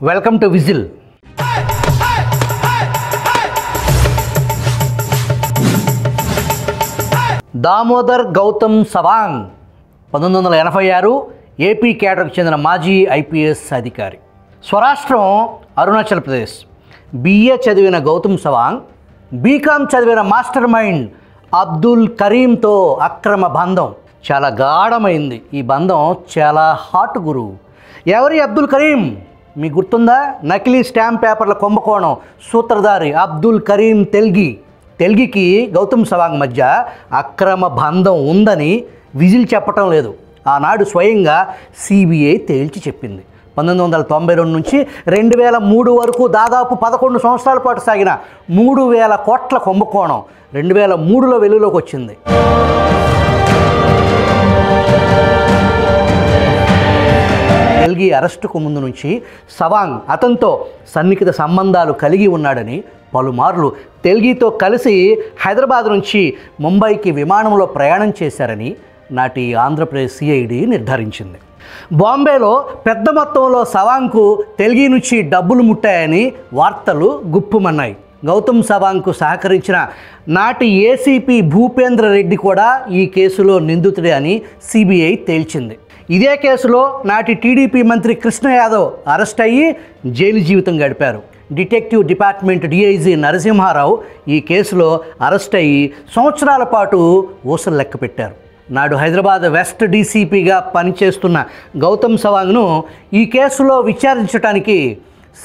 Welcome to Whistle. Damodar Gautam Sawang 1986 AP కేడర్కు చెందిన మాజీ ఐపీఎస్ అధికారి. స్వరాష్ట్రం అరుణాచల్ ప్రదేశ్. బిఏ చదివిన గౌతమ్ సవాంగ్ బీకామ్ చదివిన మాస్టర్ మైండ్ అబ్దుల్ కరీంతో అక్రమ బంధం. చాలా గాఢమైంది ఈ బంధం, చాలా హాట్ గురు. ఎవరి అబ్దుల్ కరీం మీకు గుర్తుందా? నకిలీ స్టాంప్ పేపర్ల కుంభకోణం సూత్రధారి అబ్దుల్ కరీం తెల్గికి గౌతమ్ సవాంగ్ మధ్య అక్రమ బంధం ఉందని విజిల్ చెప్పటం లేదు, ఆనాడు స్వయంగా సిబిఐ తేల్చి చెప్పింది. 1992 నుంచి 2003 వరకు దాదాపు 11 సంవత్సరాల పాటు సాగిన 3000 కోట్ల కుంభకోణం 2003లో వెలుగులోకి వచ్చింది. తెల్గి అరెస్టుకు ముందు నుంచి సవాంగ్ అతనితో సన్నిహిత సంబంధాలు కలిగి ఉన్నాడని, పలుమార్లు తెల్గితో కలిసి హైదరాబాద్ నుంచి ముంబైకి విమానంలో ప్రయాణం చేశారని నాటి ఆంధ్రప్రదేశ్ సిఐడి నిర్ధారించింది. బాంబేలో పెద్ద మొత్తంలో సవాంగ్కు తెల్గి నుంచి డబ్బులు ముట్టాయని వార్తలు గుప్పుమన్నాయి. గౌతమ్ సవాంగ్కు సహకరించిన నాటి ఏసీపీ భూపేంద్ర రెడ్డి కూడా ఈ కేసులో నిందితుడే అని సిబిఐ తేల్చింది. ఇదే కేసులో నాటి టీడీపీ మంత్రి కృష్ణ యాదవ్ అరెస్ట్ అయ్యి జైలు జీవితం గడిపారు. డిటెక్టివ్ డిపార్ట్మెంట్ డిఐజీ నరసింహారావు ఈ కేసులో అరెస్ట్ అయ్యి సంవత్సరాల పాటు ఊసలు లెక్క పెట్టారు. నాడు హైదరాబాద్ వెస్ట్ డీసీపీగా పనిచేస్తున్న గౌతమ్ సవాంగ్ను ఈ కేసులో విచారించడానికి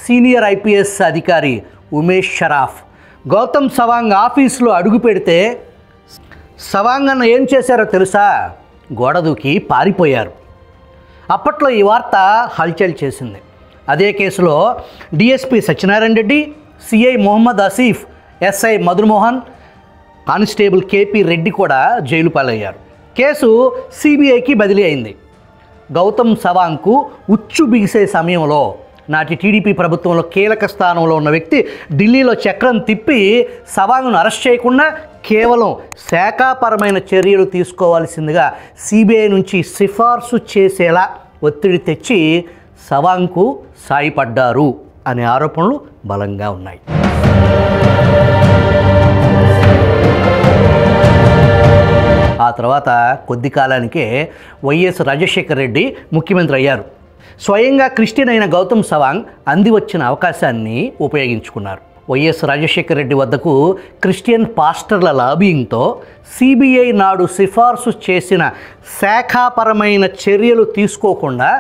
సీనియర్ ఐపీఎస్ అధికారి ఉమేష్ షరాఫ్ గౌతమ్ సవాంగ్ ఆఫీసులో అడుగు పెడితే సవాంగ్ అన్న ఏం చేశారో తెలుసా? గోడ దూకి పారిపోయారు. అప్పట్లో ఈ వార్త హల్చల్ చేసింది. అదే కేసులో DSP Satyanarayana Reddy, CI Mohammad Asif, SI Madhurmohan, constable KP Reddy కూడా జైలు పాలయ్యారు. కేసు సిబిఐకి బదిలీ అయింది. గౌతమ్ సవాంగ్కు ఉచ్చు బిగిసే సమయంలో నాటి టీడీపీ ప్రభుత్వంలో కీలక స్థానంలో ఉన్న వ్యక్తి ఢిల్లీలో చక్రం తిప్పి సవాంగ్ను అరెస్ట్ చేయకుండా కేవలం శాఖాపరమైన చర్యలు తీసుకోవాల్సిందిగా సిబిఐ నుంచి సిఫార్సు చేసేలా ఒత్తిడి తెచ్చి సవాంగ్కు సాయపడ్డారు అనే ఆరోపణలు బలంగా ఉన్నాయి. ఆ తర్వాత కొద్ది కాలానికే వైఎస్ రాజశేఖర రెడ్డి ముఖ్యమంత్రి అయ్యారు. స్వయంగా క్రిస్టియన్ అయిన గౌతమ్ సవాంగ్ అంది వచ్చిన అవకాశాన్ని ఉపయోగించుకున్నారు. వైఎస్ రాజశేఖర రెడ్డి వద్దకు క్రిస్టియన్ పాస్టర్ల లాబియింగ్తో సిబిఐ నాడు సిఫార్సు చేసిన శాఖాపరమైన చర్యలు తీసుకోకుండా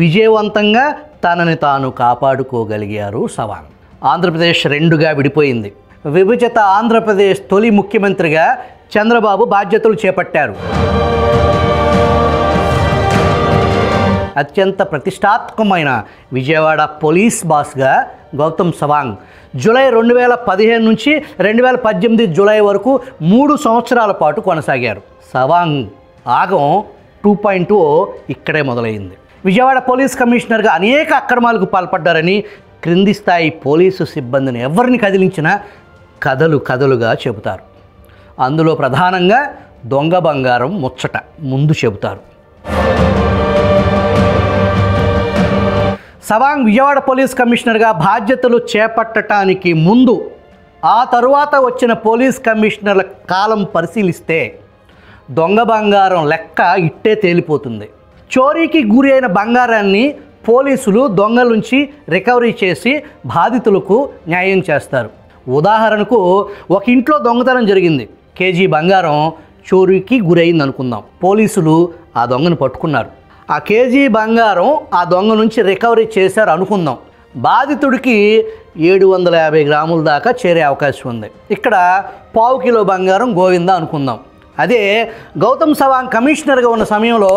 విజయవంతంగా తనని తాను కాపాడుకోగలిగారు సవాంగ్. ఆంధ్రప్రదేశ్ రెండుగా విడిపోయింది. విభజిత ఆంధ్రప్రదేశ్ తొలి ముఖ్యమంత్రిగా చంద్రబాబు బాధ్యతలు చేపట్టారు. అత్యంత ప్రతిష్టాత్మకమైన విజయవాడ పోలీస్ బాస్గా గౌతమ్ సవాంగ్ జూలై 2015 నుంచి 2018 జూలై వరకు 3 సంవత్సరాల పాటు కొనసాగారు. సవాంగ్ ఆగం 2.0 ఇక్కడే మొదలైంది. విజయవాడ పోలీస్ కమిషనర్గా అనేక అక్రమాలకు పాల్పడ్డారని, క్రింది స్థాయి పోలీసు సిబ్బందిని ఎవరిని కదిలించినా కథలుగా చెబుతారు. అందులో ప్రధానంగా దొంగ బంగారం ముచ్చట ముందు చెబుతారు. సవాంగ్ విజయవాడ పోలీస్ కమిషనర్గా బాధ్యతలు చేపట్టడానికి ముందు, ఆ తరువాత వచ్చిన పోలీస్ కమిషనర్ల కాలం పరిశీలిస్తే దొంగ బంగారం లెక్క ఇట్టే తేలిపోతుంది. చోరీకి గురి అయిన బంగారాన్ని పోలీసులు దొంగల నుంచి రికవరీ చేసి బాధితులకు న్యాయం చేస్తారు. ఉదాహరణకు ఒక ఇంట్లో దొంగతనం జరిగింది. కేజీ బంగారం చోరీకి గురైంది అనుకుందాం. పోలీసులు ఆ దొంగను పట్టుకున్నారు. ఆ కేజీ బంగారం ఆ దొంగ నుంచి రికవరీ చేశారు అనుకుందాం. బాధితుడికి 750 గ్రాముల దాకా చేరే అవకాశం ఉంది. ఇక్కడ 1/4 కిలో బంగారం గోవిందా అనుకుందాం. అదే గౌతమ్ సవాంగ్ కమిషనర్గా ఉన్న సమయంలో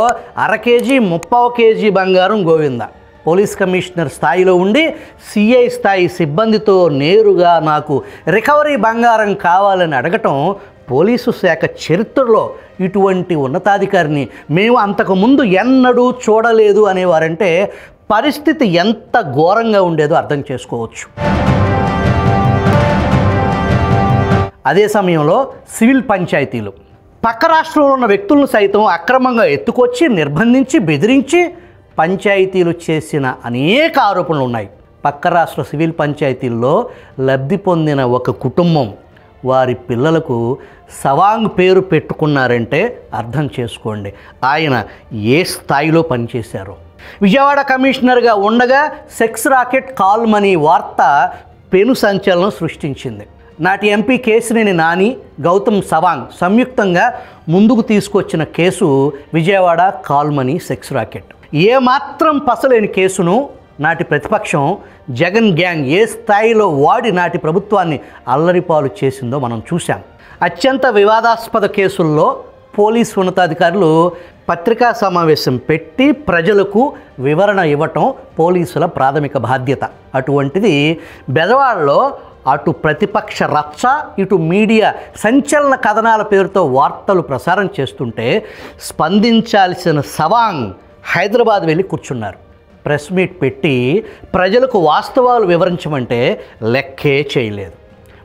1/2 కేజీ 3/4 కేజీ బంగారం గోవిందా. పోలీస్ కమిషనర్ స్థాయిలో ఉండి సిఐ స్థాయి సిబ్బందితో నేరుగా నాకు రికవరీ బంగారం కావాలని అడగటం పోలీసు శాఖ చరిత్రలో ఇటువంటి ఉన్నతాధికారిని మేము అంతకుముందు ఎన్నడూ చూడలేదు అనేవారంటే పరిస్థితి ఎంత ఘోరంగా ఉండేదో అర్థం చేసుకోవచ్చు. అదే సమయంలో సివిల్ పంచాయతీలు పక్క రాష్ట్రంలో ఉన్న వ్యక్తులను సైతం అక్రమంగా ఎత్తుకొచ్చి నిర్బంధించి బెదిరించి పంచాయతీలు చేసిన అనేక ఆరోపణలు ఉన్నాయి. పక్క రాష్ట్ర సివిల్ పంచాయతీల్లో లబ్ధి పొందిన ఒక కుటుంబం వారి పిల్లలకు సవాంగ్ పేరు పెట్టుకున్నారంటే అర్థం చేసుకోండి ఆయన ఏ స్థాయిలో పనిచేశారో. విజయవాడ కమిషనర్గా ఉండగా సెక్స్ రాకెట్ కాల్ మనీ వార్త పెను సంచలనం సృష్టించింది. నాటి ఎంపీ కేశినేని నాని, గౌతమ్ సవాంగ్ సంయుక్తంగా ముందుకు తీసుకొచ్చిన case Vijayawada call money sex racket. ఏమాత్రం పసలేని కేసును నాటి ప్రతిపక్షం జగన్ గ్యాంగ్ ఏ స్థాయిలో వాడి నాటి ప్రభుత్వాన్ని అల్లరిపాలు చేసిందో మనం చూసాం. అత్యంత వివాదాస్పద కేసుల్లో పోలీసు ఉన్నతాధికారులు పత్రికా సమావేశం పెట్టి ప్రజలకు వివరణ ఇవ్వటం పోలీసుల ప్రాథమిక బాధ్యత. అటువంటిది బెజవాడలో అటు ప్రతిపక్ష రచ్చ, ఇటు మీడియా సంచలన కథనాల పేరుతో వార్తలు ప్రసారం చేస్తుంటే స్పందించాల్సిన సవాంగ్ హైదరాబాద్ వెళ్ళి కూర్చున్నారు. ప్రెస్ మీట్ పెట్టి ప్రజలకు వాస్తవాలు వివరించమంటే లెక్కే చేయలేదు.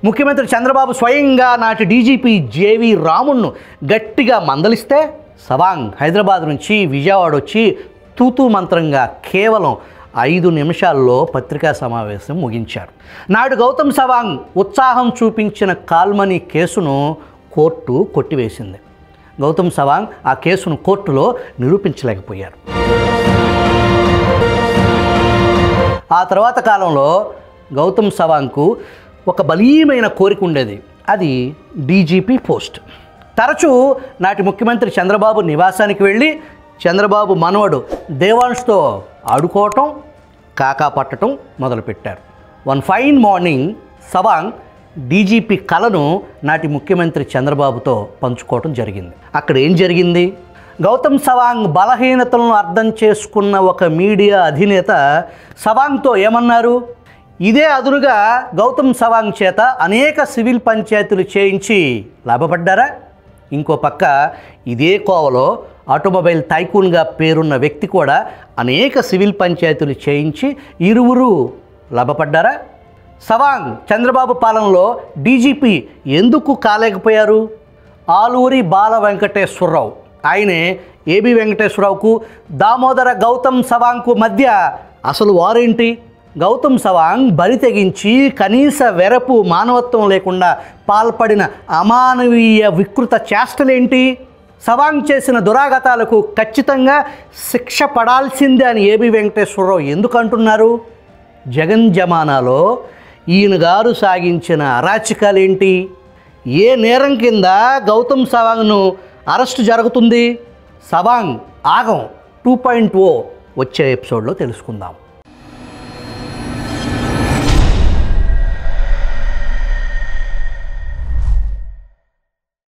ముఖ్యమంత్రి చంద్రబాబు స్వయంగా నాటి డీజీపీ జేవి రామును గట్టిగా మందలిస్తే సవాంగ్ హైదరాబాద్ నుంచి విజయవాడ వచ్చి తూతూ మంత్రంగా కేవలం 5 నిమిషాల్లో పత్రికా సమావేశం ముగించారు. నాడు గౌతమ్ సవాంగ్ ఉత్సాహం చూపించిన కాల్మనీ కేసును కోర్టు కొట్టివేసింది. గౌతమ్ సవాంగ్ ఆ కేసును కోర్టులో నిరూపించలేకపోయారు. ఆ తర్వాత కాలంలో గౌతమ్ సవాంగ్కు ఒక బలీయమైన కోరిక ఉండేది. అది డీజీపీ పోస్ట్. తరచూ నాటి ముఖ్యమంత్రి చంద్రబాబు నివాసానికి వెళ్ళి చంద్రబాబు మనవడు దేవాంష్తో ఆడుకోవటం, కాకా పట్టడం మొదలుపెట్టారు. One fine morning Sawang DGP కలను నాటి ముఖ్యమంత్రి చంద్రబాబుతో పంచుకోవటం జరిగింది. అక్కడ ఏం జరిగింది? గౌతమ్ సవాంగ్ బలహీనతలను అర్థం చేసుకున్న ఒక మీడియా అధినేత సవాంగ్తో ఏమన్నారు? ఇదే అదునుగా గౌతమ్ సవాంగ్ చేత అనేక సివిల్ పంచాయతీలు చేయించి లాభపడ్డారా? ఇంకో పక్క ఇదే కోవలో ఆటోమొబైల్ టైకూన్గా పేరున్న వ్యక్తి కూడా అనేక సివిల్ పంచాయతీలు చేయించి ఇరువురు లాభపడ్డారా? సవాంగ్ చంద్రబాబు పాలనలో డీజీపీ ఎందుకు కాలేకపోయారు? ఆలూరి బాల వెంకటేశ్వరరావు, ఆయనే ఏబి వెంకటేశ్వరరావుకు, దామోదర గౌతమ్ సవాంగ్కు మధ్య అసలు వారేంటి? గౌతమ్ సవాంగ్ బరి తెగించి కనీస వెరపు మానవత్వం లేకుండా పాల్పడిన అమానవీయ వికృత చేష్టలేంటి? సవాంగ్ చేసిన దురాగతాలకు ఖచ్చితంగా శిక్ష పడాల్సిందే అని ఏబి వెంకటేశ్వరరావు ఎందుకు అంటున్నారు? జగన్ జమానాలో ఈయన గారు సాగించిన అరాచకాలేంటి? ఏ నేరం కింద గౌతమ్ సవాంగ్ను అరెస్టు జరుగుతుంది? సవాంగ్ ఆగం 2.0 వచ్చే ఎపిసోడ్లో తెలుసుకుందాం.